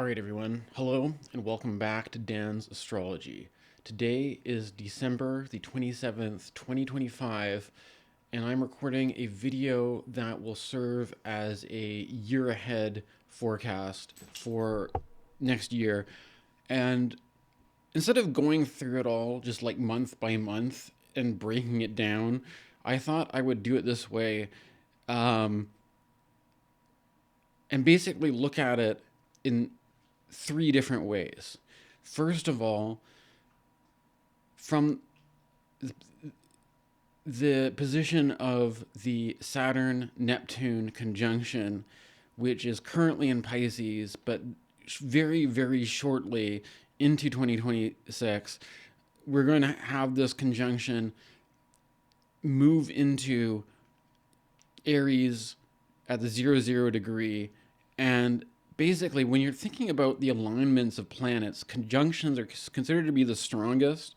Alright everyone, hello and welcome back to Dan's Astrology. Today is December the 27th, 2025, and I'm recording a video that will serve as a year ahead forecast for next year. And instead of going through it all just like month by month and breaking it down, I thought I would do it this way, um, and basically look at it in three different ways. First of all, from the position of the Saturn Neptune conjunction, which is currently in Pisces, but very, very shortly into 2026, we're going to have this conjunction move into Aries at the 00 degree. And basically, when you're thinking about the alignments of planets, conjunctions are considered to be the strongest,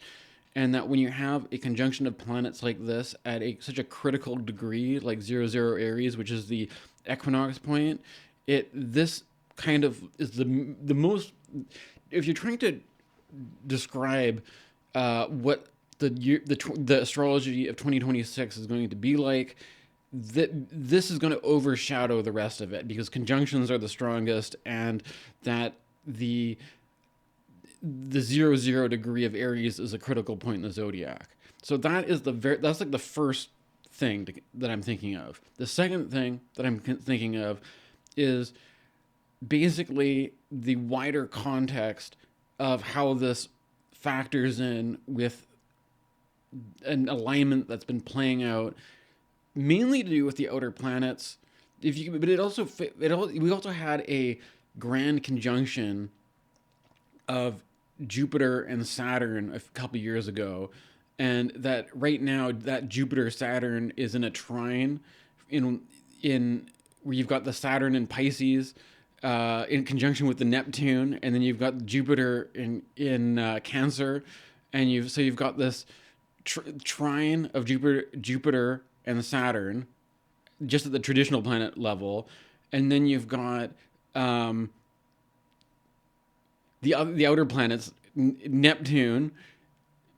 and that when you have a conjunction of planets like this at such a critical degree, like 00 Aries, which is the equinox point, this kind of is the most. If you're trying to describe what the astrology of 2026 is going to be like, this is going to overshadow the rest of it because conjunctions are the strongest, and that the 00 degree of Aries is a critical point in the zodiac. So that's like the first thing that I'm thinking of. The second thing that I'm thinking of is basically the wider context of how this factors in with an alignment that's been playing out, mainly to do with the outer planets. But we also had a grand conjunction of Jupiter and Saturn a couple years ago, and that right now that Jupiter Saturn is in a trine in where you've got the Saturn in Pisces in conjunction with the Neptune, and then you've got Jupiter in Cancer, and you've got this trine of Jupiter and Saturn, just at the traditional planet level, and then you've got the outer planets, Neptune,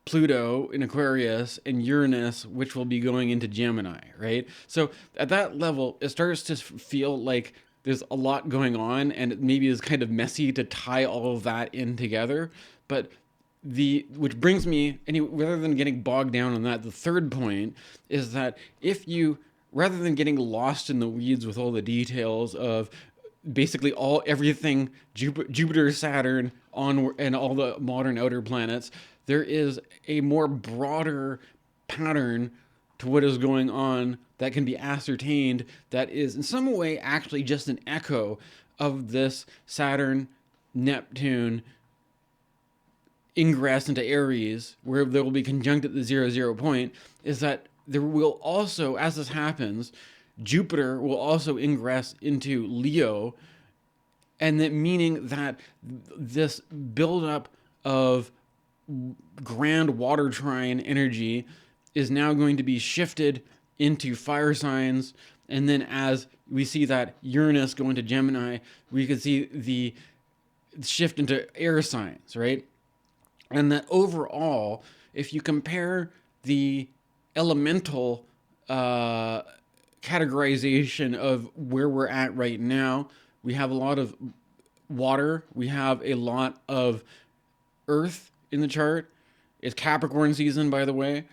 Pluto in Aquarius, and Uranus, which will be going into Gemini, right? So at that level, it starts to feel like there's a lot going on, and it maybe is kind of messy to tie all of that in together. But which brings me, rather than getting bogged down on that, the third point is that rather than getting lost in the weeds with all the details of basically everything Jupiter, Saturn, and all the modern outer planets, there is a more broader pattern to what is going on that can be ascertained, that is in some way actually just an echo of this Saturn, Neptune ingress into Aries, where there will be conjunct at the 00 point, is that there will also, as this happens, Jupiter will also ingress into Leo, and that meaning that this buildup of grand water trine energy is now going to be shifted into fire signs. And then as we see that Uranus go into Gemini, we can see the shift into air signs, right? And that overall, if you compare the elemental categorization of where we're at right now, we have a lot of water, we have a lot of earth in the chart. It's Capricorn season, by the way.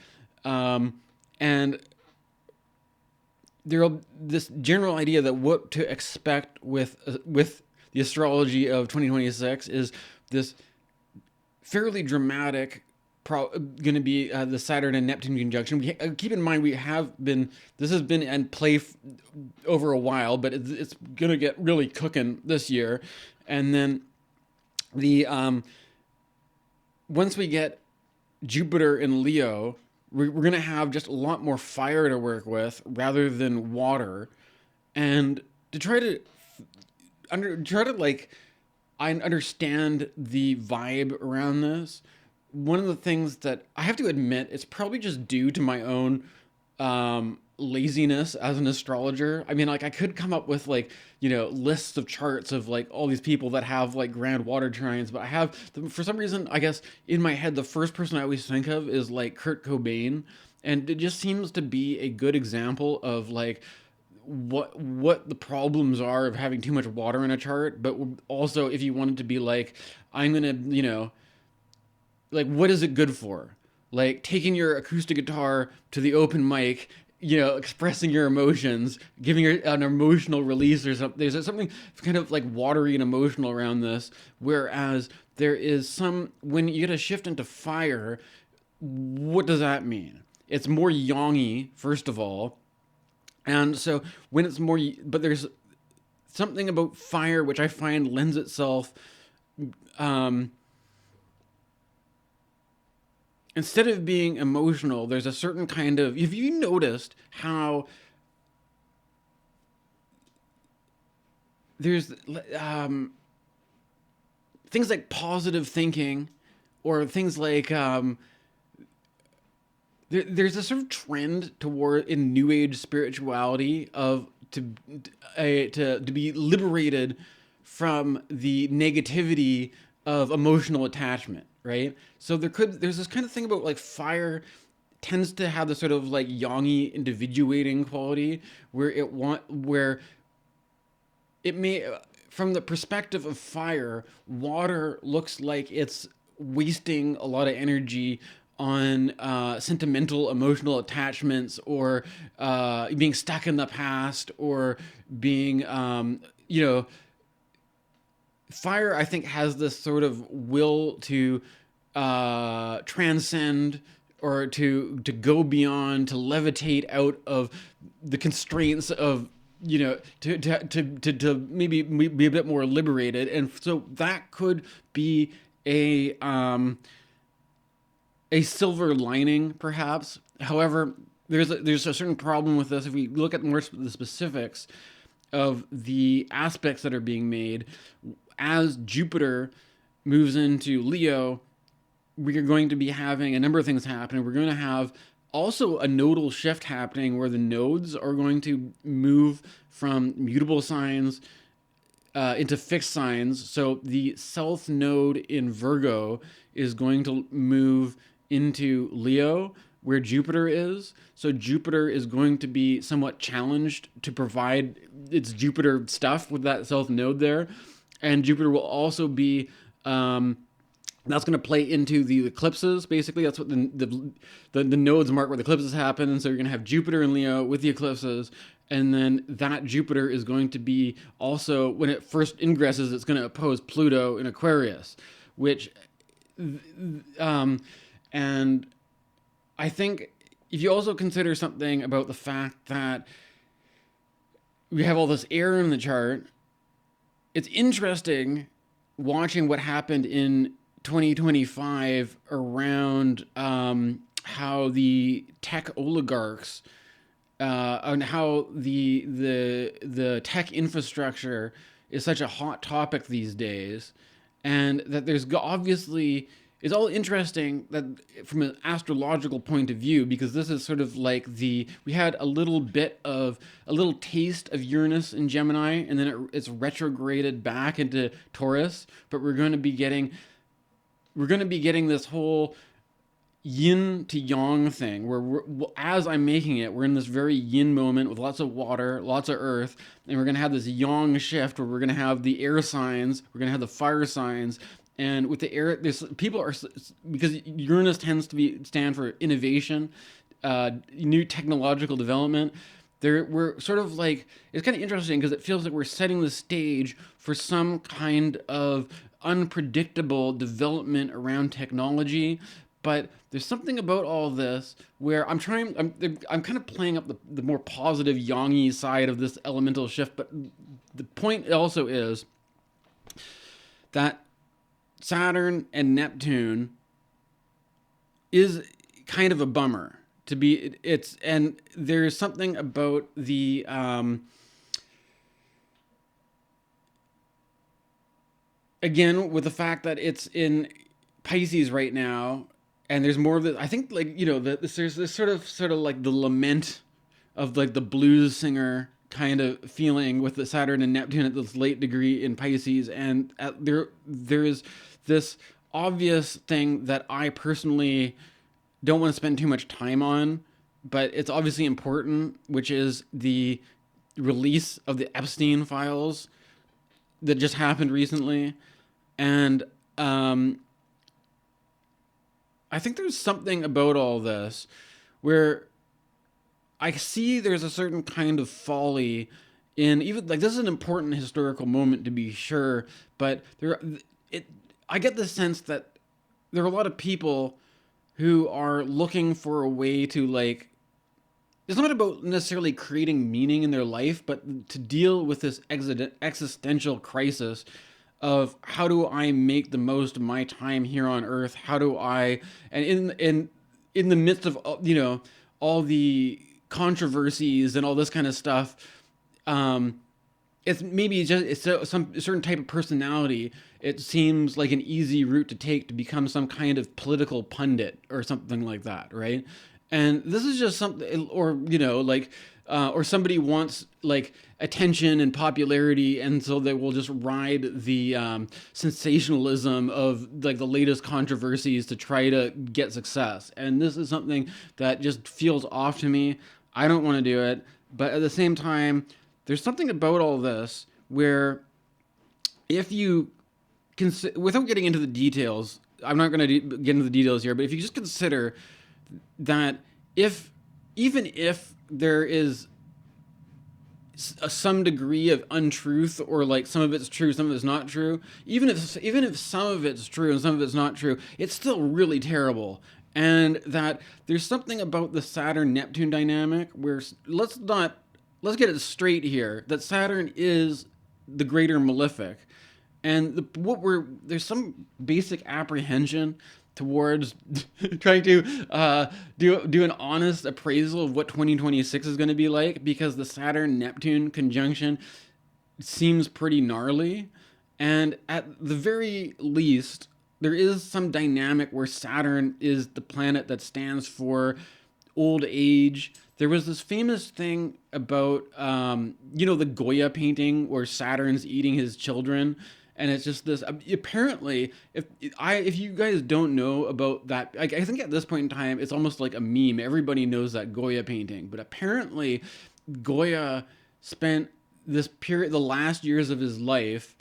And there'll this general idea that what to expect with the astrology of 2026 is this fairly dramatic, going to be the Saturn and Neptune conjunction. Keep in mind, this has been in play over a while, but it's going to get really cooking this year. And then once we get Jupiter in Leo, we're going to have just a lot more fire to work with rather than water. And to try to I understand the vibe around this. One of the things that I have to admit, it's probably just due to my own laziness as an astrologer. I mean, like I could come up with like, lists of charts of like all these people that have like grand water trines, but I have for some reason, I guess in my head the first person I always think of is like Kurt Cobain, and it just seems to be a good example of like what the problems are of having too much water in a chart, but also if you wanted to be like, I'm gonna, like what is it good for? Like taking your acoustic guitar to the open mic, expressing your emotions, giving an emotional release or something. There's something kind of like watery and emotional around this. Whereas there is some, when you get a shift into fire, what does that mean? It's more yongy, first of all. And so when it's more, but there's something about fire which I find lends itself, um, instead of being emotional, there's a certain kind of. Have you noticed how there's things like positive thinking, or things like there's a sort of trend toward in New Age spirituality of to be liberated from the negativity of emotional attachment, right? So there's this kind of thing about like fire tends to have this sort of like yongy individuating quality where it may, from the perspective of fire, water looks like it's wasting a lot of energy on sentimental emotional attachments, or being stuck in the past, or being fire, I think, has this sort of will to transcend, or to go beyond, to levitate out of the constraints of, to maybe be a bit more liberated. And so that could be a silver lining, perhaps. However, there's a certain problem with this. If we look at more the specifics of the aspects that are being made, as Jupiter moves into Leo, we are going to be having a number of things happen. We're going to have also a nodal shift happening where the nodes are going to move from mutable signs into fixed signs. So the South Node in Virgo is going to move into Leo, where Jupiter is. So Jupiter is going to be somewhat challenged to provide its Jupiter stuff with that South Node there. And Jupiter will also be that's going to play into the eclipses. Basically, that's what the nodes mark where the eclipses happen. And so you're going to have Jupiter in Leo with the eclipses, and then that Jupiter is going to be also, when it first ingresses, it's going to oppose Pluto in Aquarius, which and I think if you also consider something about the fact that we have all this air in the chart, it's interesting watching what happened in 2025 around how the tech oligarchs and how the tech infrastructure is such a hot topic these days, and that there's obviously, it's all interesting that from an astrological point of view, because this is sort of like we had a little taste of Uranus in Gemini, and then it's retrograded back into Taurus, but we're going to be getting this whole yin to yang thing where as I'm making it, we're in this very yin moment with lots of water, lots of earth, and we're going to have this yang shift where we're going to have the air signs, we're going to have the fire signs. And with the air, there's people are, because Uranus tends to stand for innovation, new technological development. We're sort of like, it's kind of interesting because it feels like we're setting the stage for some kind of unpredictable development around technology. But there's something about all this where I'm kind of playing up the more positive yangi side of this elemental shift. But the point also is that Saturn and Neptune is kind of a bummer to be. And there's something about the again, with the fact that it's in Pisces right now, and there's more of this. I think, like, there's this sort of like the lament of like the blues singer kind of feeling with the Saturn and Neptune at this late degree in Pisces, and there is this obvious thing that I personally don't want to spend too much time on, but it's obviously important, which is the release of the Epstein files that just happened recently. And I think there's something about all this where I see there's a certain kind of folly in, even like, this is an important historical moment to be sure, but it I get the sense that there are a lot of people who are looking for a way to, like, it's not about necessarily creating meaning in their life, but to deal with this existential crisis of how do I make the most of my time here on Earth? How do I, and in the midst of all the controversies and all this kind of stuff, it's maybe just some certain type of personality. It seems like an easy route to take to become some kind of political pundit or something like that, right? And this is just something, or like, or somebody wants like attention and popularity, and so they will just ride the sensationalism of like the latest controversies to try to get success. And this is something that just feels off to me. I don't want to do it, but at the same time, there's something about all this where if you without getting into the details, I'm not going to get into the details here, but if you just consider that even if there is some degree of untruth, or like some of it's true, some of it's not true, even if some of it's true and some of it's not true, it's still really terrible. And that there's something about the Saturn Neptune dynamic where let's get it straight here, that Saturn is the greater malefic, and there's some basic apprehension towards trying to do an honest appraisal of what 2026 is going to be like, because the Saturn Neptune conjunction seems pretty gnarly, and at the very least there is some dynamic where Saturn is the planet that stands for old age. There was this famous thing about, the Goya painting where Saturn's eating his children. And it's just this, apparently, if you guys don't know about that, I think at this point in time, it's almost like a meme. Everybody knows that Goya painting. But apparently, Goya spent this period, the last years of his life,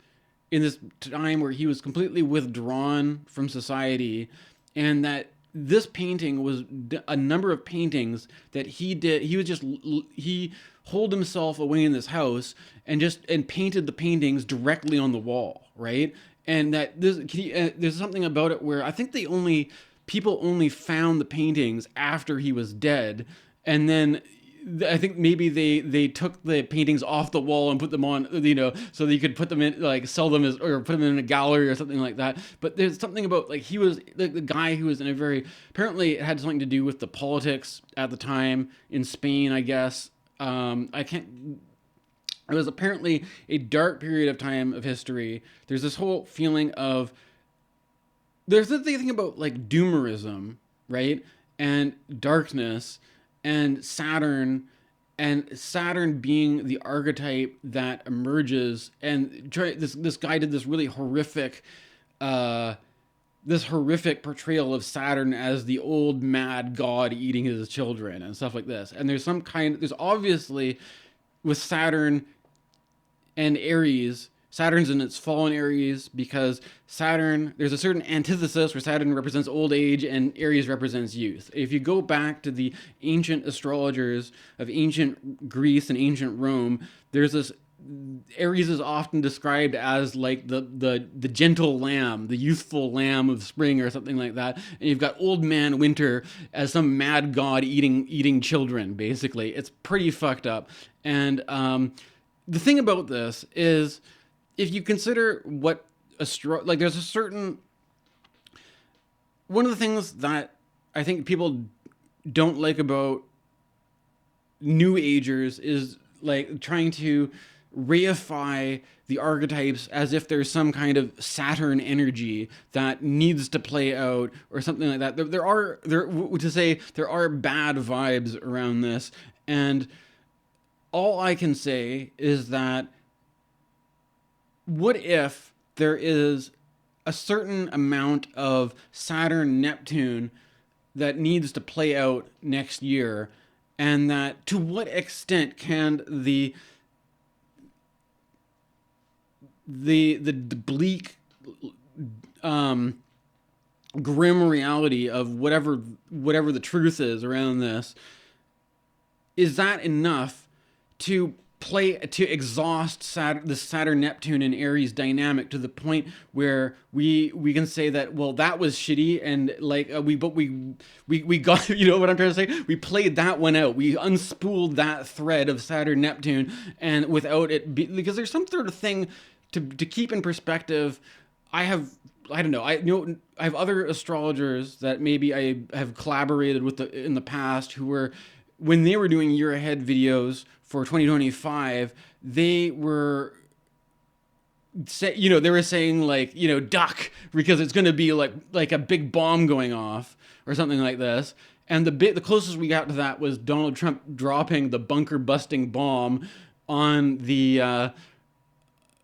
in this time where he was completely withdrawn from society, and that this painting was a number of paintings that he did. He holed himself away in this house and painted the paintings directly on the wall, right? And that there's something about it where I think people only found the paintings after he was dead, and then I think maybe they took the paintings off the wall and put them on, so that you could put them in, like, sell them or put them in a gallery or something like that. But there's something about, like, he was the guy who was in a very, apparently it had something to do with the politics at the time in Spain, I guess. It was apparently a dark period of time of history. There's this whole feeling of, there's the thing about like doomerism, right? And darkness, and Saturn being the archetype that emerges, and this guy did this really horrific portrayal of Saturn as the old mad god eating his children and stuff like this. And there's obviously with Saturn and Aries, Saturn's in its fallen Aries because there's a certain antithesis where Saturn represents old age and Aries represents youth. If you go back to the ancient astrologers of ancient Greece and ancient Rome, there's this, Aries is often described as like the gentle lamb, the youthful lamb of spring or something like that. And you've got old man Winter as some mad god eating children, basically. It's pretty fucked up. And the thing about this is, if you consider what there's a certain, one of the things that I think people don't like about New Agers is like trying to reify the archetypes as if there's some kind of Saturn energy that needs to play out or something like that. There are bad vibes around this, and all I can say is that what if there is a certain amount of Saturn Neptune that needs to play out next year, and that to what extent can the bleak, um, grim reality of whatever the truth is around this, is that enough to exhaust the Saturn Neptune and Aries dynamic to the point where we can say that, well, that was shitty, and like we got, you know what I'm trying to say, we played that one out, we unspooled that thread of Saturn Neptune, and without it because there's some sort of thing to keep in perspective. I don't know. I have other astrologers that maybe I have collaborated with in the past, who were, when they were doing year ahead videos for 2025, they were they were saying, like, duck, because it's going to be like a big bomb going off or something like this. And the closest we got to that was Donald Trump dropping the bunker busting bomb on the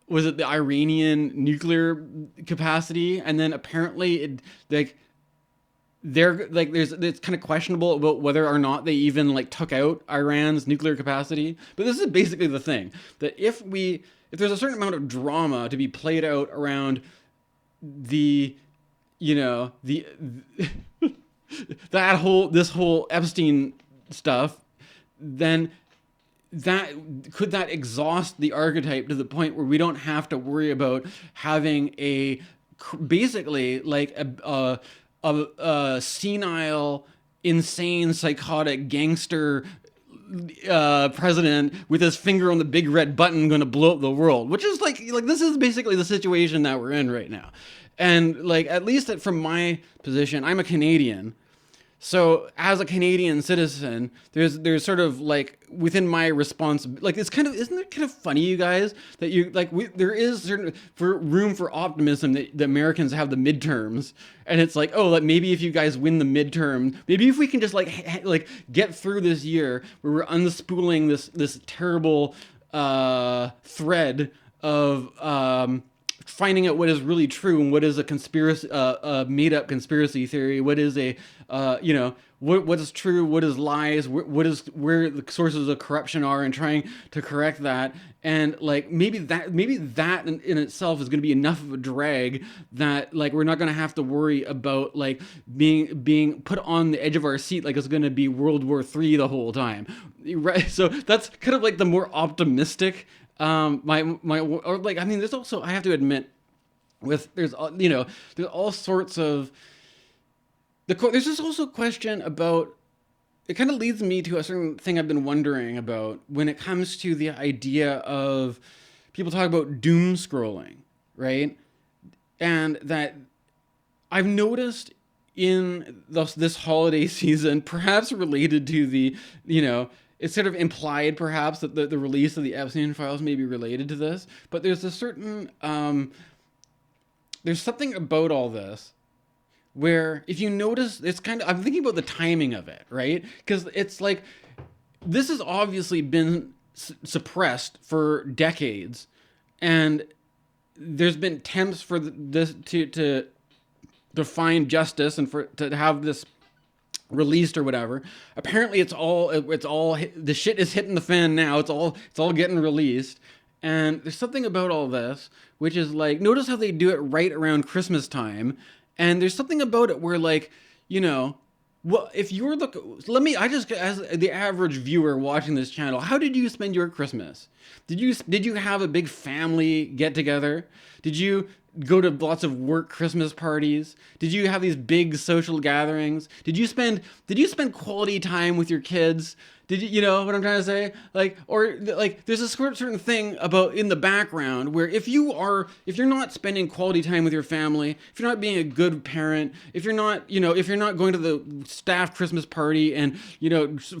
was it the Iranian nuclear capacity, and then apparently it's kind of questionable about whether or not they even took out Iran's nuclear capacity. But this is basically the thing, that if there's a certain amount of drama to be played out around the this whole Epstein stuff, then that exhaust the archetype to the point where we don't have to worry about having basically a senile, insane, psychotic gangster president with his finger on the big red button going to blow up the world, which is like this is basically the situation that we're in right now. And at least from my position, I'm a Canadian. So as a Canadian citizen, there's sort of within my response, it's kind of, isn't it kind of funny, you guys, that there is certain room for optimism that the Americans have the midterms, and it's maybe if you guys win the midterm, maybe if we can just get through this year where we're unspooling this terrible thread of finding out what is really true and what is a conspiracy, made up conspiracy theory, what is what is true, what is lies, where the sources of corruption are, and trying to correct that. And maybe that in itself is going to be enough of a drag that we're not going to have to worry about being put on the edge of our seat it's going to be World War III the whole time, right? So that's kind of the more optimistic. There's also, I have to admit, there's all sorts of there's just also a question about, it kind of leads me to a certain thing I've been wondering about when it comes to the idea of people talk about doom scrolling, right? And that I've noticed in this holiday season, perhaps related to the, it's sort of implied perhaps that the release of the Epstein files may be related to this, but there's a certain, there's something about all this where, if you notice, it's kind of, I'm thinking about the timing of it, right? Because it's this has obviously been suppressed for decades, and there's been attempts for this to find justice and to have this released or whatever. Apparently it's all the shit is hitting the fan now. It's all getting released. And there's something about all this which is notice how they do it right around Christmas time. And there's something about it where well, if you're as the average viewer watching this channel, how did you spend your Christmas? Did you have a big family get together? Did you go to lots of work Christmas parties? Did you have these big social gatherings? Did you spend quality time with your kids? Did you know what I'm trying to say? There's a certain thing about in the background where if you're not spending quality time with your family, if you're not being a good parent, if you're not going to the staff Christmas party and,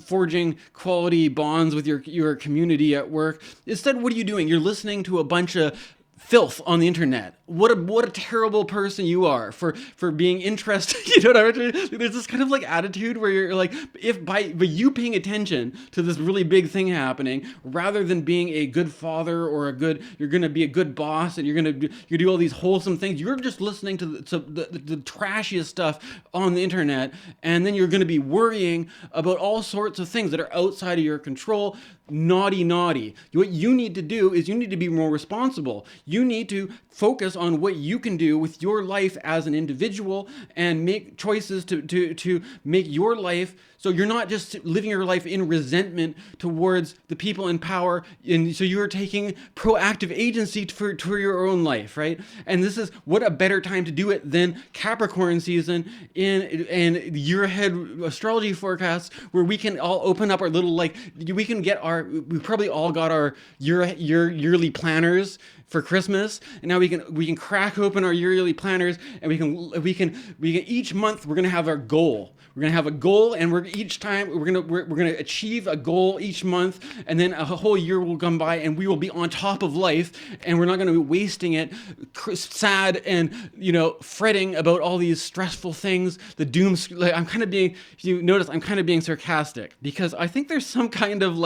forging quality bonds with your community at work, instead, what are you doing? You're listening to a bunch of filth on the internet. What a terrible person you are for being interested. You know what I mean? There's this kind of like attitude where you're like, if by you paying attention to this really big thing happening, rather than being a good father or you're gonna be a good boss and you do all these wholesome things, you're just listening to the trashiest stuff on the internet, and then you're gonna be worrying about all sorts of things that are outside of your control. Naughty. What you need to do is you need to be more responsible. You need to focus on what you can do with your life as an individual and make choices to make your life so you're not just living your life in resentment towards the people in power, and so you're taking proactive agency for your own life, right? And this is what a better time to do it than Capricorn season in year ahead astrology forecasts, where we can all open up our little we probably all got our yearly planners for Christmas, and now we can crack open our yearly planners, and we can each month we're gonna have our goal. We're gonna have a goal, and we're gonna achieve a goal each month, and then a whole year will come by, and we will be on top of life, and we're not gonna be wasting it, sad and fretting about all these stressful things. The doom. I'm kind of being. If you notice, I'm kind of being sarcastic because I think there's some kind of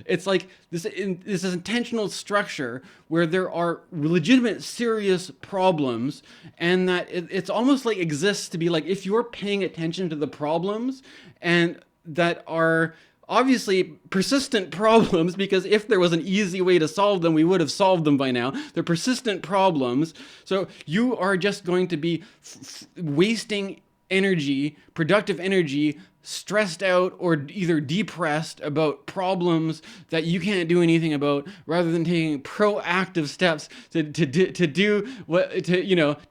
it's like this intentional structure where there are legitimate, serious problems, and that it's almost like exists to be like, if you're paying attention to the problems, and that are obviously persistent problems, because if there was an easy way to solve them, we would have solved them by now. They're persistent problems. So you are just going to be wasting energy, productive energy, stressed out or either depressed about problems that you can't do anything about, rather than taking proactive steps to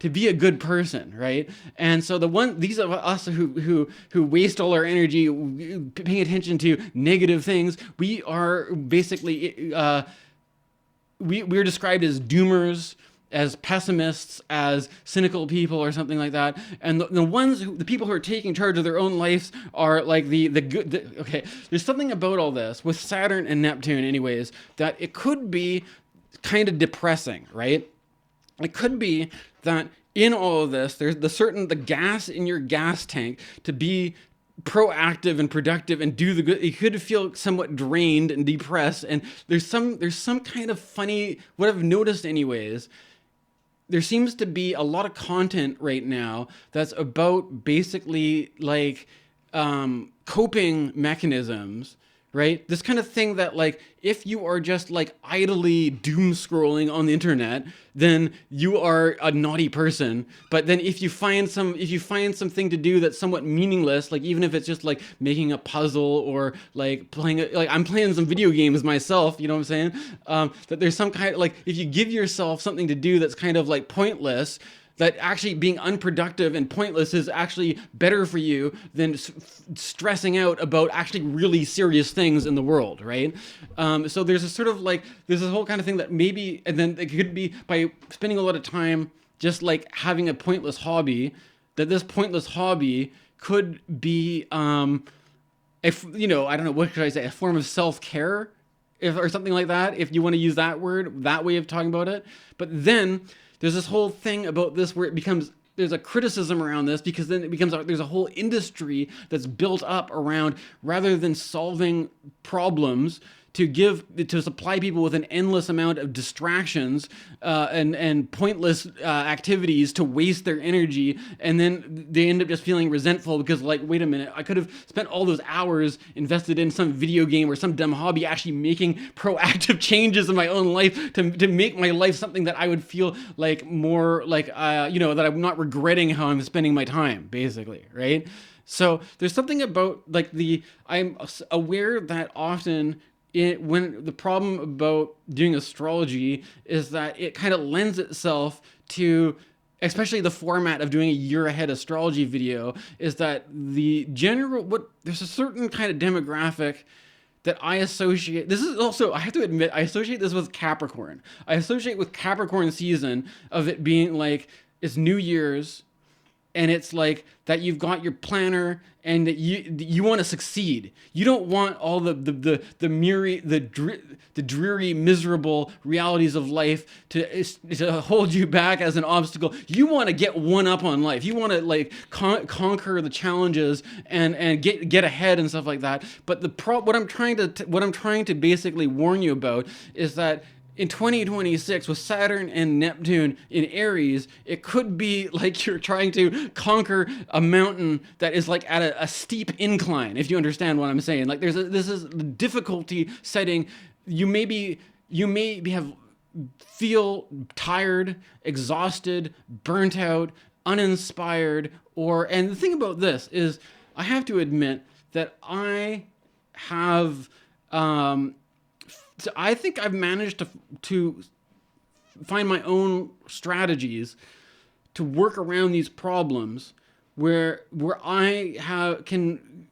be a good person, right? And so these of us who waste all our energy paying attention to negative things, we are basically we're described as doomers, as pessimists, as cynical people, or something like that. And the people who are taking charge of their own lives are like the good. Okay, there's something about all this with Saturn and Neptune, anyways, that it could be kind of depressing, right? It could be that in all of this, there's the gas in your gas tank to be proactive and productive and do the good. You could feel somewhat drained and depressed, and there's some kind of funny, what I've noticed anyways, there seems to be a lot of content right now that's about basically like coping mechanisms, right? This kind of thing that, like, if you are just like idly doom scrolling on the internet, then you are a naughty person. But then if you find something to do that's somewhat meaningless, like even if it's just like making a puzzle or like I'm playing some video games myself, you know what I'm saying? That there's some kind of, like, if you give yourself something to do that's kind of like pointless, that actually being unproductive and pointless is actually better for you than stressing out about actually really serious things in the world, right? So there's a sort of like, there's this whole kind of thing that maybe, and then it could be by spending a lot of time just like having a pointless hobby, that this pointless hobby could be, I don't know, what should I say, a form of self-care, or something like that, if you want to use that word, that way of talking about it. But then there's this whole thing about this where it becomes, there's a criticism around this, because then it becomes, there's a whole industry that's built up around, rather than solving problems, to supply people with an endless amount of distractions and pointless activities to waste their energy, and then they end up just feeling resentful because, like, wait a minute, I could have spent all those hours invested in some video game or some dumb hobby actually making proactive changes in my own life to make my life something that I would feel like more like that I'm not regretting how I'm spending my time, basically, right? So there's something about like I'm aware that often when the problem about doing astrology is that it kind of lends itself to, especially the format of doing a year ahead astrology video, is that there's a certain kind of demographic that I associate. This is also, I have to admit, I associate this with Capricorn. I associate with Capricorn season of it being like, it's New Year's, and it's like that you've got your planner and that you want to succeed. You don't want all the dreary, miserable realities of life to hold you back as an obstacle. You want to get one up on life. You want to like conquer the challenges and get ahead and stuff like that. But what I'm trying to basically warn you about is that in 2026, with Saturn and Neptune in Aries, it could be like you're trying to conquer a mountain that is like at a steep incline, if you understand what I'm saying. Like this is the difficulty setting. You may feel tired, exhausted, burnt out, uninspired, and the thing about this is I have to admit that I have so I think I've managed to find my own strategies to work around these problems where can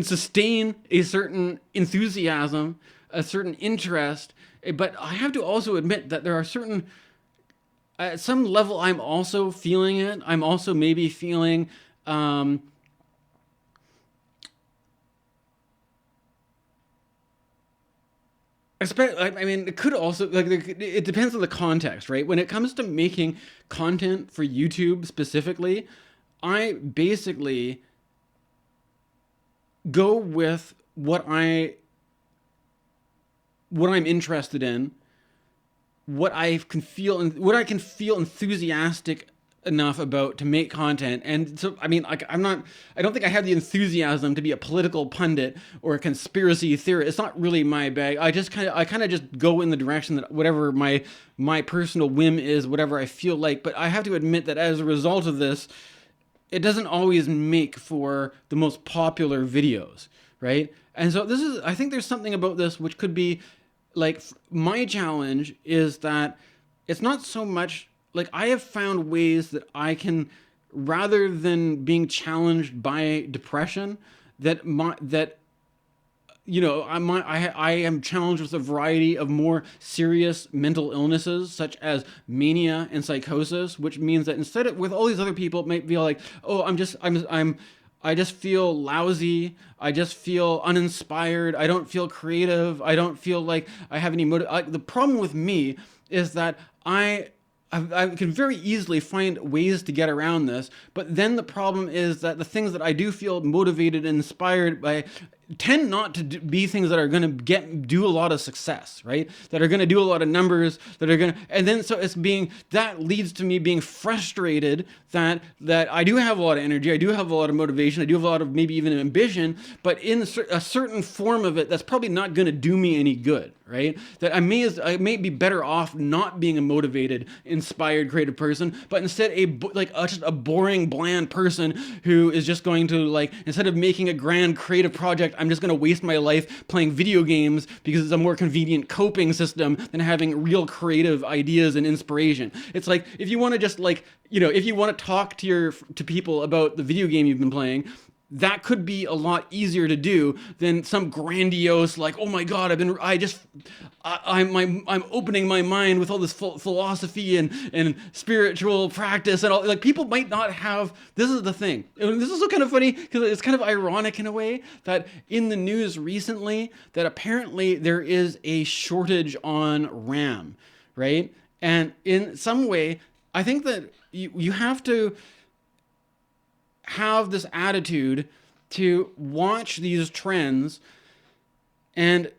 sustain a certain enthusiasm, a certain interest, but I have to also admit that there are certain at some level I'm also feeling it. I'm also maybe feeling I mean, it could also like it depends on the context, right? When it comes to making content for YouTube specifically, I basically go with what I'm interested in, what I can feel enthusiastic enough about to make content. And so I mean, like I don't think I have the enthusiasm to be a political pundit or a conspiracy theorist. It's not really my bag. I kind of just go in the direction that whatever my personal whim is, whatever I feel like. But I have to admit that as a result of this, it doesn't always make for the most popular videos, right? And so I think there's something about this which could be like my challenge is that it's not so much like I have found ways that I can, rather than being challenged by depression, that I am challenged with a variety of more serious mental illnesses, such as mania and psychosis, which means that instead of with all these other people, it might feel like, oh, I just feel lousy. I just feel uninspired. I don't feel creative. I don't feel like I have any motive. The problem with me is that I can very easily find ways to get around this, but then the problem is that the things that I do feel motivated and inspired by tend not to be things that are going to do a lot of success, right? That are going to do a lot of numbers, and then so that leads to me being frustrated that I do have a lot of energy, I do have a lot of motivation, I do have a lot of maybe even ambition, but in a certain form of it that's probably not going to do me any good, right? That I may be better off not being a motivated, inspired, creative person, but instead just a boring, bland person who is just going to instead of making a grand creative project, I'm just going to waste my life playing video games because it's a more convenient coping system than having real creative ideas and inspiration. It's like if you want to just if you want to talk to people about the video game you've been playing, that could be a lot easier to do than some grandiose oh my god, I'm opening my mind with all this philosophy and spiritual practice and all. People might not have. This is the thing. And this is so kind of funny because it's kind of ironic in a way that in the news recently that apparently there is a shortage on RAM, right? And in some way, I think that you have to have this attitude to watch these trends, and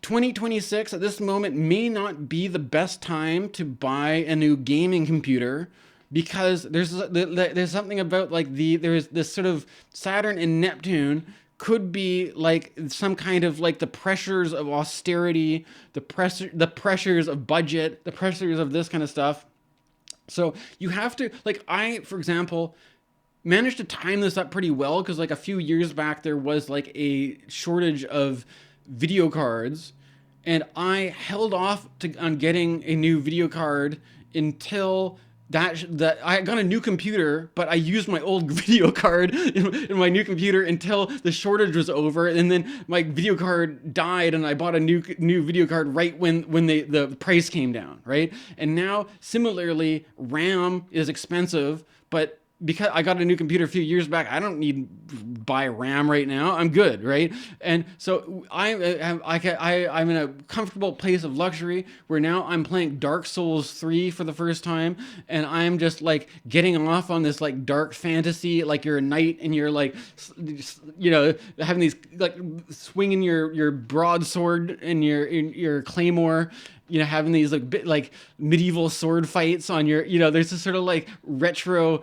2026 at this moment may not be the best time to buy a new gaming computer because there's something about there's this sort of Saturn and Neptune could be some kind of the pressures of austerity, the pressures of budget, the pressures of this kind of stuff. So you have to I, for example, managed to time this up pretty well because a few years back there was a shortage of video cards, and I held off on getting a new video card until that I got a new computer, but I used my old video card in my new computer until the shortage was over, and then my video card died, and I bought a new video card right when the price came down, right? And now similarly, RAM is expensive, but because I got a new computer a few years back, I don't need buy RAM right now. I'm good, right? And so I'm in a comfortable place of luxury where now I'm playing Dark Souls 3 for the first time, and I'm just like getting off on this like dark fantasy, like you're a knight and you're like, having these like swinging your broadsword and your claymore, having these like like medieval sword fights on your, there's this sort of like retro,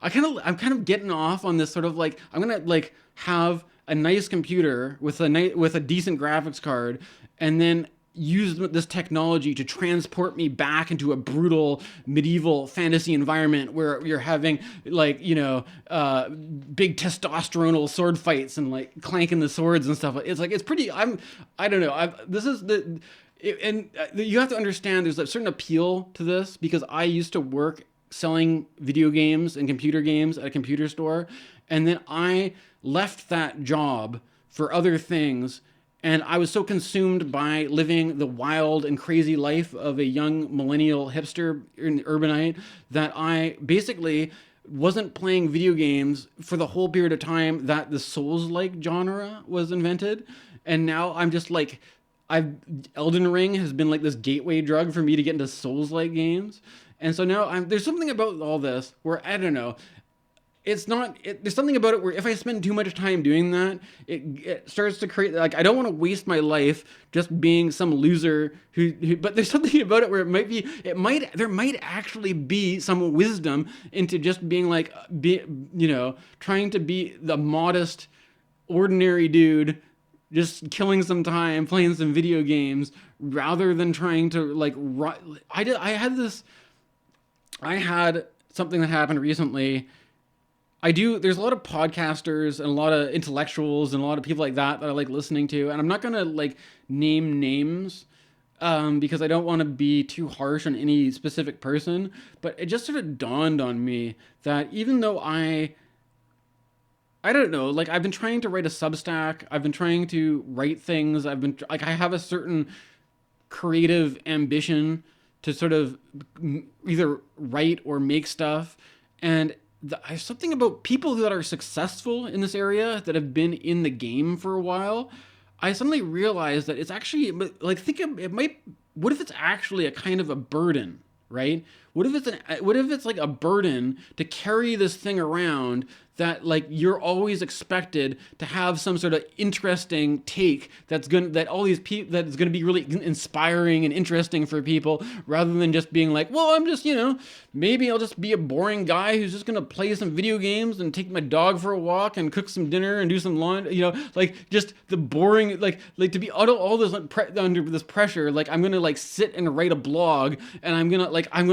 I'm kind of getting off on this sort of like, I'm gonna like have a nice computer with a decent graphics card, and then use this technology to transport me back into a brutal medieval fantasy environment where you're having like big testosteronal sword fights and like clanking the swords and stuff. It's like, it's pretty. I don't know. This is the. And you have to understand there's a certain appeal to this because I used to work selling video games and computer games at a computer store, and then I left that job for other things, and I was so consumed by living the wild and crazy life of a young millennial hipster urbanite that I basically wasn't playing video games for the whole period of time that the Souls-like genre was invented. And now I'm just like, Elden Ring has been like this gateway drug for me to get into Souls-like games. And so now there's something about all this where, I don't know, there's something about it where if I spend too much time doing that, it starts to create, like, I don't want to waste my life just being some loser but there's something about it where there might actually be some wisdom into just being like, trying to be the modest, ordinary dude, just killing some time, playing some video games, rather than trying to like, I had something that happened recently. There's a lot of podcasters and a lot of intellectuals and a lot of people like that I like listening to. And I'm not going to like name names because I don't want to be too harsh on any specific person. But it just sort of dawned on me that even though I don't know, like I've been trying to write a Substack, I've been trying to write things, I have a certain creative ambition to sort of either write or make stuff. And there's something about people that are successful in this area that have been in the game for a while. I suddenly realized that it's actually like, what if it's actually a kind of a burden, right? What if it's like a burden to carry this thing around that like you're always expected to have some sort of interesting take that is going to be really inspiring and interesting for people, rather than just being like, well, I'm just, maybe I'll just be a boring guy who's just going to play some video games and take my dog for a walk and cook some dinner and do some laundry, like just the boring, like to be all this under this pressure, like I'm going to like sit and write a blog, and I'm going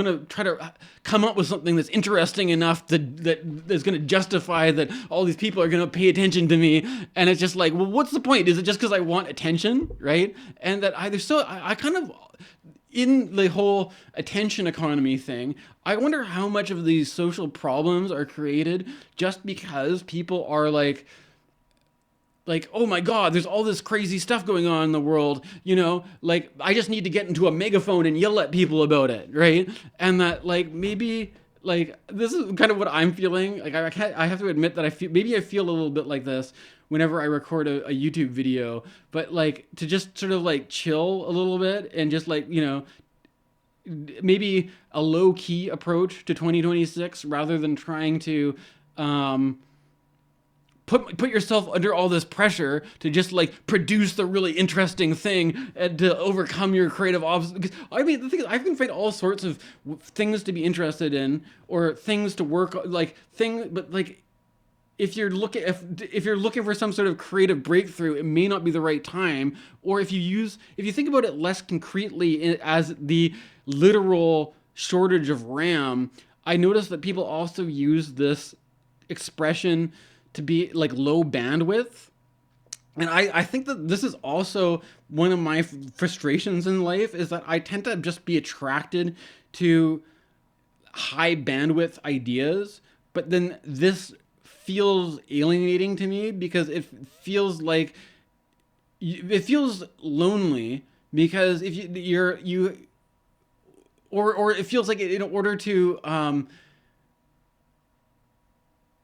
to try to come up with something that's interesting enough that's going to justify that all these people are going to pay attention to me. And it's just like, well, what's the point? Is it just because I want attention, right? And that I kind of, in the whole attention economy thing, I wonder how much of these social problems are created just because people are like, oh my God, there's all this crazy stuff going on in the world, like I just need to get into a megaphone and yell at people about it, right? And that like maybe like this is kind of what I'm feeling. Like I have to admit that I feel a little bit like this whenever I record a YouTube video, but like to just sort of like chill a little bit and just like, maybe a low key approach to 2026 rather than trying to put yourself under all this pressure to just like produce the really interesting thing and to overcome your creative obstacles. Because I mean, the thing is, I can find all sorts of things to be interested in or things to work but like if you're looking for some sort of creative breakthrough, it may not be the right time. Or if you think about it less concretely as the literal shortage of RAM, I noticed that people also use this expression to be like low bandwidth. And I think that this is also one of my frustrations in life, is that I tend to just be attracted to high bandwidth ideas, but then this feels alienating to me because it feels lonely, because if or it feels like in order to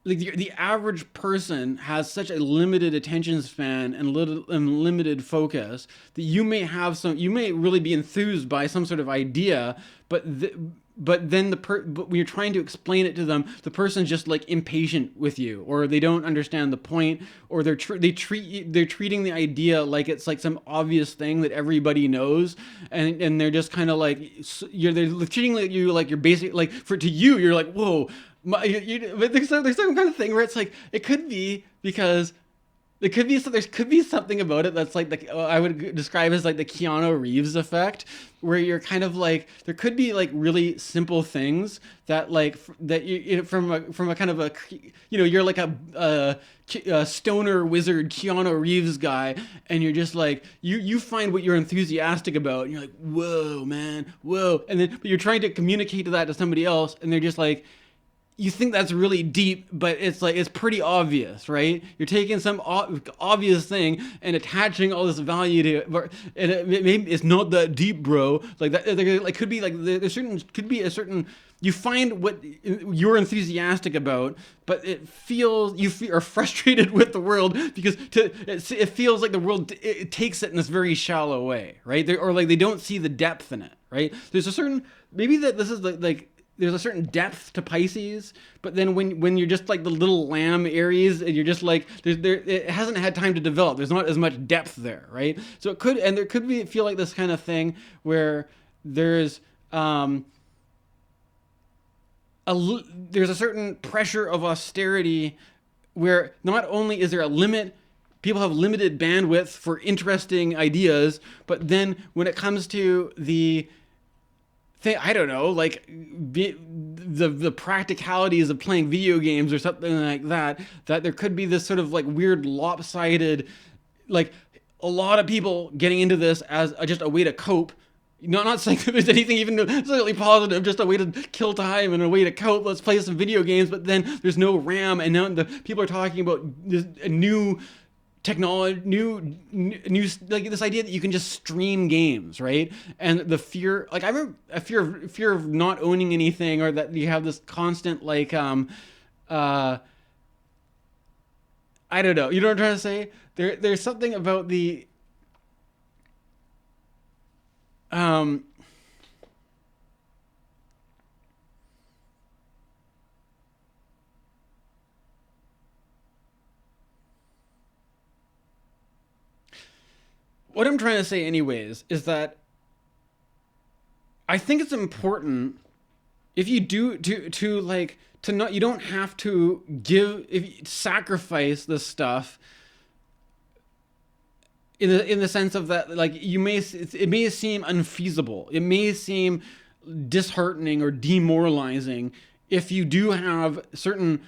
like the average person has such a limited attention span and little and limited focus that you may really be enthused by some sort of idea, but then but when you're trying to explain it to them, the person's just like impatient with you, or they don't understand the point, or they're treating the idea like it's like some obvious thing that everybody knows, and they're just kind of like they're treating you like you're basic, like for to you you're like, whoa. But there's some kind of thing where it's like it could be because there could be something about it that's like I would describe as like the Keanu Reeves effect, where you're kind of like there could be like really simple things that like that from a kind of a you're like a stoner wizard Keanu Reeves guy, and you're just like you find what you're enthusiastic about, and you're like, whoa man, whoa, and then but you're trying to communicate to somebody else, and they're just like, you think that's really deep, but it's like it's pretty obvious, right? You're taking some obvious thing and attaching all this value to it, and maybe it's not that deep, bro. Like that, like could be like there's certain could be a certain you find what you're enthusiastic about, but it feels are frustrated with the world because it feels like the world it takes it in this very shallow way, right? Or like they don't see the depth in it, right? There's a certain maybe that this is like there's a certain depth to Pisces, but then when you're just like the little lamb Aries, and you're just like it hasn't had time to develop. There's not as much depth there, right? So there could be feel like this kind of thing where there's there's a certain pressure of austerity, where not only is there a limit. People have limited bandwidth for interesting ideas, but then when it comes to the I don't know, like the practicalities of playing video games or something like that, that there could be this sort of like weird lopsided, like a lot of people getting into this as just a way to cope. Not saying that there's anything even slightly positive, just a way to kill time and a way to cope. Let's play some video games, but then there's no RAM, and now the people are talking about this new technology, new like this idea that you can just stream games, right? And the fear, like I remember a fear of not owning anything, or that you have this constant like I don't know, you know what I'm trying to say? There's something about the um what I'm trying to say anyways is that I think it's important if you do to like to not, you don't have to give if you sacrifice this stuff in the sense of that, like it may seem unfeasible, it may seem disheartening or demoralizing if you do have certain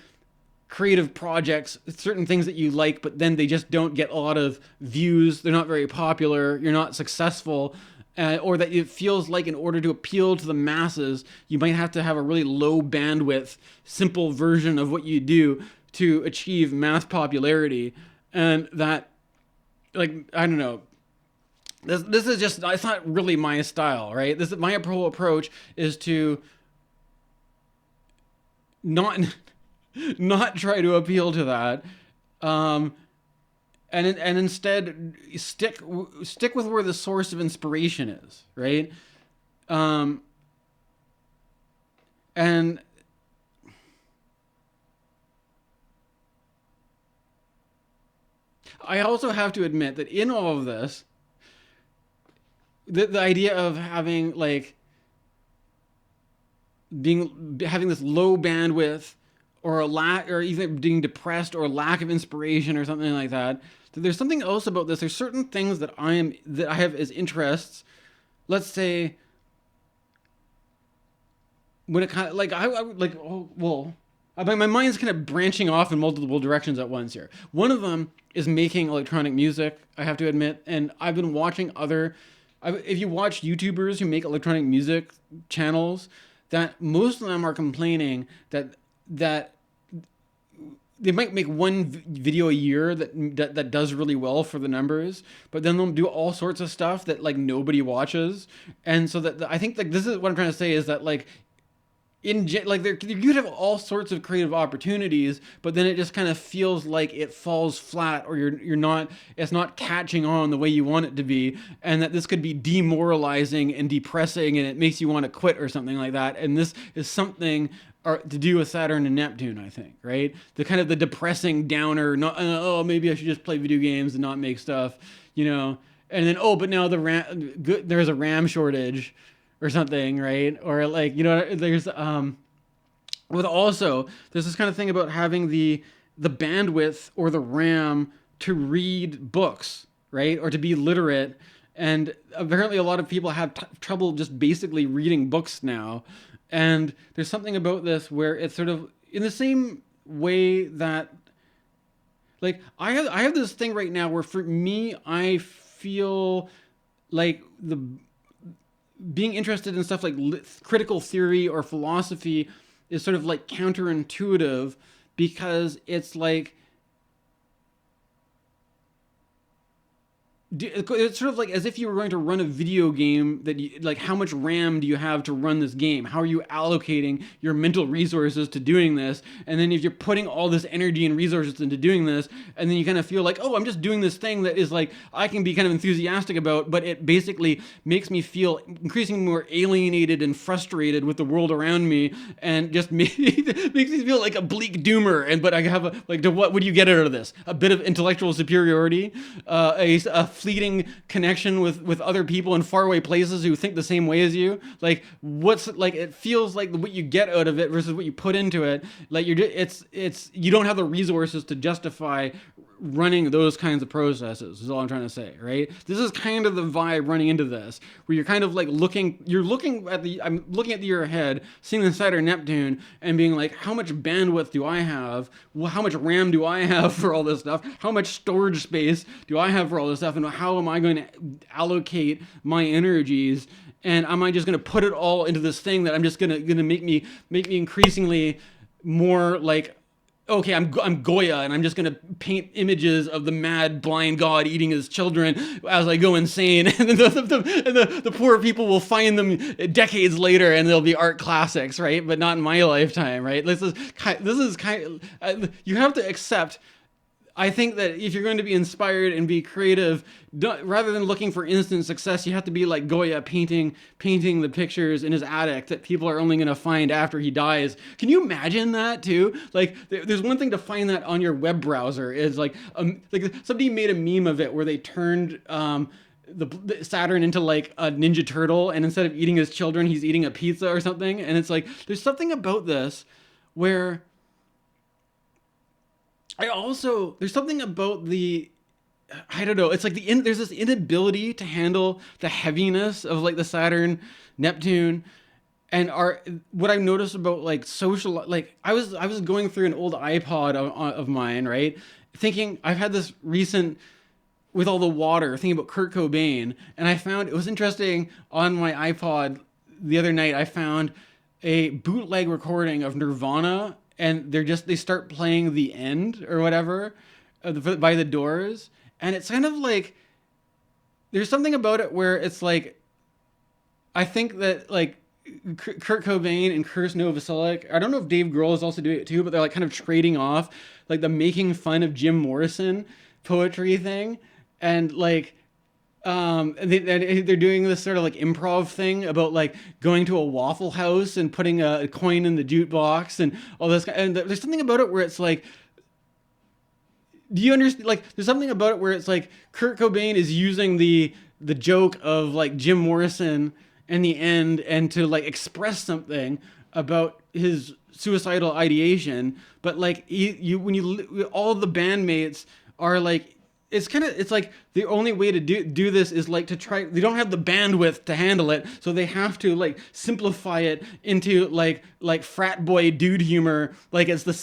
creative projects, certain things that you like, but then they just don't get a lot of views, they're not very popular, you're not successful, or that it feels like in order to appeal to the masses, you might have to have a really low bandwidth, simple version of what you do to achieve mass popularity. And that, like, I don't know, this is just, it's not really my style, right? My whole approach is to not not try to appeal to that, and instead stick with where the source of inspiration is, right? And I also have to admit that in all of this, the idea of having like having this low bandwidth, or a lack, or even being depressed, or lack of inspiration, or something like that. There's something else about this. There's certain things that I have as interests. Let's say when it kind of like I would like, oh well, my mind's kind of branching off in multiple directions at once here. One of them is making electronic music, I have to admit, and I've been watching if you watch YouTubers who make electronic music channels, that most of them are complaining that they might make one video a year that does really well for the numbers, but then they'll do all sorts of stuff that like nobody watches. And so that I think like this is what I'm trying to say is that like like there you could have all sorts of creative opportunities, but then it just kind of feels like it falls flat, or you're not, it's not catching on the way you want it to be, and that this could be demoralizing and depressing, and it makes you want to quit or something like that. And this is something to do with Saturn and Neptune, I think, right? The kind of the depressing downer, not oh, maybe I should just play video games and not make stuff, you know. And then, oh, but now there's a RAM shortage or something, right? Or like, you know, there's with also there's this kind of thing about having the bandwidth or the RAM to read books, right? Or to be literate. And apparently a lot of people have trouble just basically reading books now. And there's something about this where it's sort of in the same way that, like, I have this thing right now where for me, I feel like being interested in stuff like critical theory or philosophy is sort of like counterintuitive, because it's like, it's sort of like as if you were going to run a video game that you, like, how much RAM do you have to run this game? How are you allocating your mental resources to doing this? And then if you're putting all this energy and resources into doing this, and then you kind of feel like, oh, I'm just doing this thing that is like, I can be kind of enthusiastic about, but it basically makes me feel increasingly more alienated and frustrated with the world around me, and just makes me feel like a bleak doomer. And but I have a, like, what would you get out of this? A bit of intellectual superiority, a fleeting connection with other people in faraway places who think the same way as you. Like, what's, like, it feels like what you get out of it versus what you put into it. Like, it's you don't have the resources to justify running those kinds of processes, is all I'm trying to say, right? This is kind of the vibe running into this, where you're kind of like I'm looking at your head, seeing the Saturn Neptune, and being like, how much bandwidth do I have? Well, how much RAM do I have for all this stuff? How much storage space do I have for all this stuff? And how am I going to allocate my energies? And am I just going to put it all into this thing that I'm just going to make me increasingly more like, okay, I'm Goya, and I'm just gonna paint images of the mad blind god eating his children as I go insane, and then the poor people will find them decades later, and they'll be art classics, right? But not in my lifetime, right? This is kind of, you have to accept. I think that if you're going to be inspired and be creative, rather than looking for instant success, you have to be like Goya, painting the pictures in his attic that people are only going to find after he dies. Can you imagine that too? Like, there's one thing to find that on your web browser. Is like somebody made a meme of it where they turned the Saturn into like a Ninja Turtle, and instead of eating his children, he's eating a pizza or something. And it's like, there's something about this where there's something about I don't know, it's like there's this inability to handle the heaviness of like the Saturn Neptune. And what I've noticed about like social, like I was going through an old iPod of mine, right? Thinking, I've had this recent, with all the water, thinking about Kurt Cobain, and I found, it was interesting, on my iPod the other night, I found a bootleg recording of Nirvana, and they start playing The End or whatever by the Doors, and it's kind of like, there's something about it where it's like, I think that like Kurt Cobain and Kurt Novoselic, I don't know if Dave Grohl is also doing it too, but they're like kind of trading off like the making fun of Jim Morrison poetry thing, and like they're doing this sort of like improv thing about like going to a Waffle House and putting a coin in the jukebox and all this. And there's something about it where it's like, do you understand? Like, there's something about it where it's like Kurt Cobain is using the joke of like Jim Morrison in The End, and to like express something about his suicidal ideation. But like all the bandmates are like, it's like the only way to do this is like to try, they don't have the bandwidth to handle it, so they have to like simplify it into like frat boy dude humor, like it's the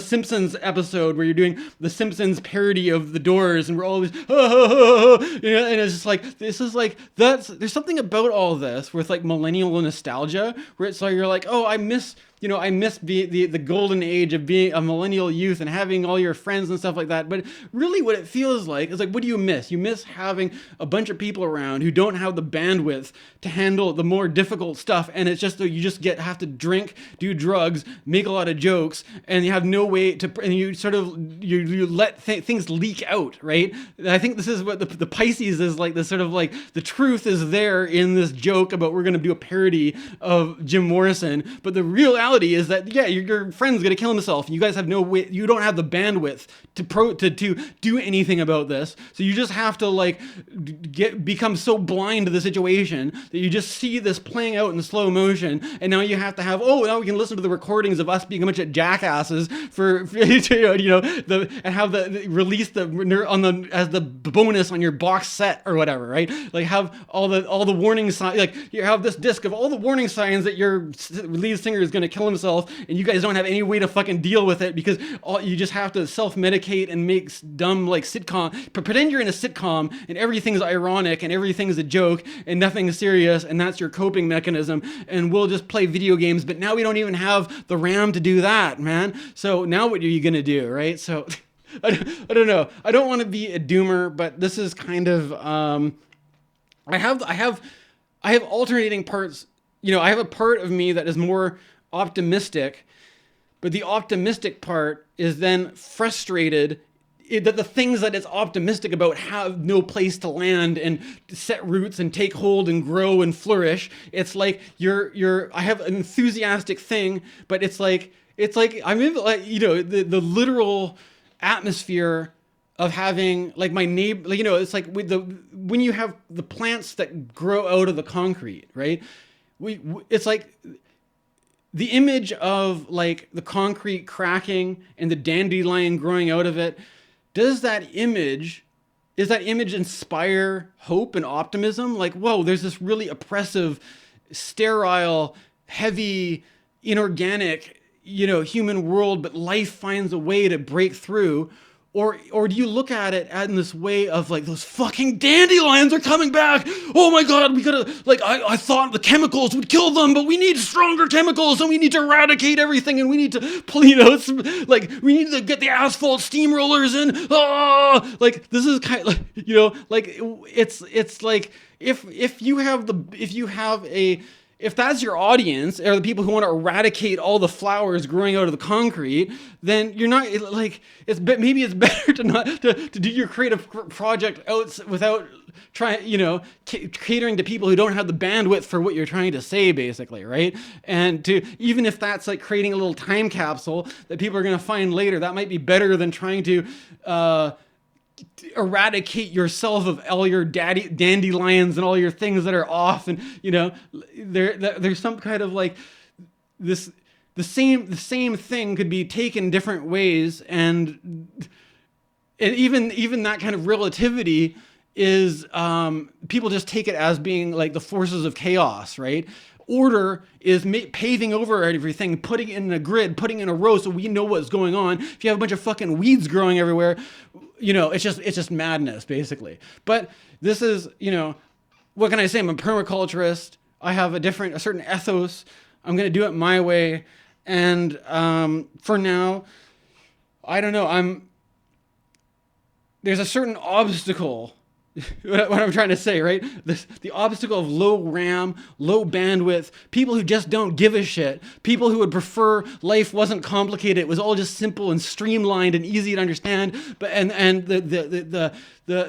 Simpsons episode where you're doing the Simpsons parody of the Doors, and we're always you know, and it's just like, this is like, there's something about all this with like millennial nostalgia where it's like, you're like, oh, I miss the golden age of being a millennial youth and having all your friends and stuff like that. But really what it feels like is like, what do you miss? miss. You miss having a bunch of people around who don't have the bandwidth to handle the more difficult stuff, and it's just that you just have to drink, do drugs, make a lot of jokes, and you have no way to, and you sort of you let things leak out, right? And I think this is what the Pisces is like. This sort of like the truth is there in this joke about we're going to do a parody of Jim Morrison, but the reality is that your friend's going to kill himself. You guys have no way. You don't have the bandwidth to do anything about this. So you just have to like become so blind to the situation that you just see this playing out in slow motion, and now you have to have now we can listen to the recordings of us being a bunch of jackasses and have release as the bonus on your box set or whatever, right? Like have all the warning signs, like you have this disc of all the warning signs that your lead singer is going to kill himself, and you guys don't have any way to fucking deal with it because you just have to self-medicate and make dumb like sitcom, pretend you're in a sitcom and everything's ironic and everything's a joke and nothing's serious, and that's your coping mechanism, and we'll just play video games. But now we don't even have the RAM to do that, man. So now what are you gonna do, right? So I don't know. I don't want to be a doomer, but this is kind of I have alternating parts. I have a part of me that is more optimistic, but the optimistic part is then frustrated that the things that it's optimistic about have no place to land and set roots and take hold and grow and flourish. It's like I have an enthusiastic thing, but it's like I'm in like the literal atmosphere of having like my neighbor, it's like when you have the plants that grow out of the concrete, right? It's like the image of like the concrete cracking and the dandelion growing out of it. Does that image inspire hope and optimism? Like, whoa, there's this really oppressive, sterile, heavy, inorganic, human world, but life finds a way to break through. Or do you look at it in this way of like, those fucking dandelions are coming back. Oh my God, we gotta, like, I thought the chemicals would kill them, but we need stronger chemicals and we need to eradicate everything and we need to, we need to get the asphalt steamrollers in. Like, this is kind of, it's like, if that's your audience, or the people who want to eradicate all the flowers growing out of the concrete, then you're not like maybe it's better to not to do your creative project out without trying, catering to people who don't have the bandwidth for what you're trying to say, basically, right? And to even if that's like creating a little time capsule that people are going to find later, that might be better than trying to eradicate yourself of all your dandelions and all your things that are off, and there's some kind of like this the same thing could be taken different ways, and even that kind of relativity is people just take it as being like the forces of chaos, right? Order is paving over everything, putting it in a grid, putting it in a row so we know what's going on. If you have a bunch of fucking weeds growing everywhere, it's just madness, basically. But this is, what can I say? I'm a permaculturist. I have a certain ethos. I'm going to do it my way. And for now, I don't know. There's a certain obstacle. What I'm trying to say, right? The obstacle of low RAM, low bandwidth, people who just don't give a shit, people who would prefer life wasn't complicated, it was all just simple and streamlined and easy to understand. But and the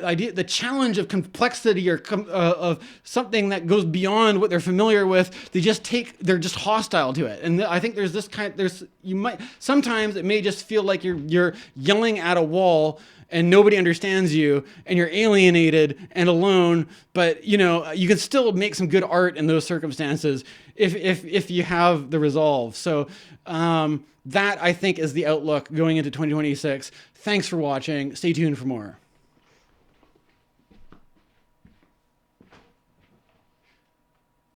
idea, the challenge of complexity or of something that goes beyond what they're familiar with, they're just hostile to it. And I think sometimes it may just feel like you're yelling at a wall and nobody understands you, and you're alienated and alone, but you can still make some good art in those circumstances if you have the resolve. So that, I think, is the outlook going into 2026. Thanks for watching. Stay tuned for more.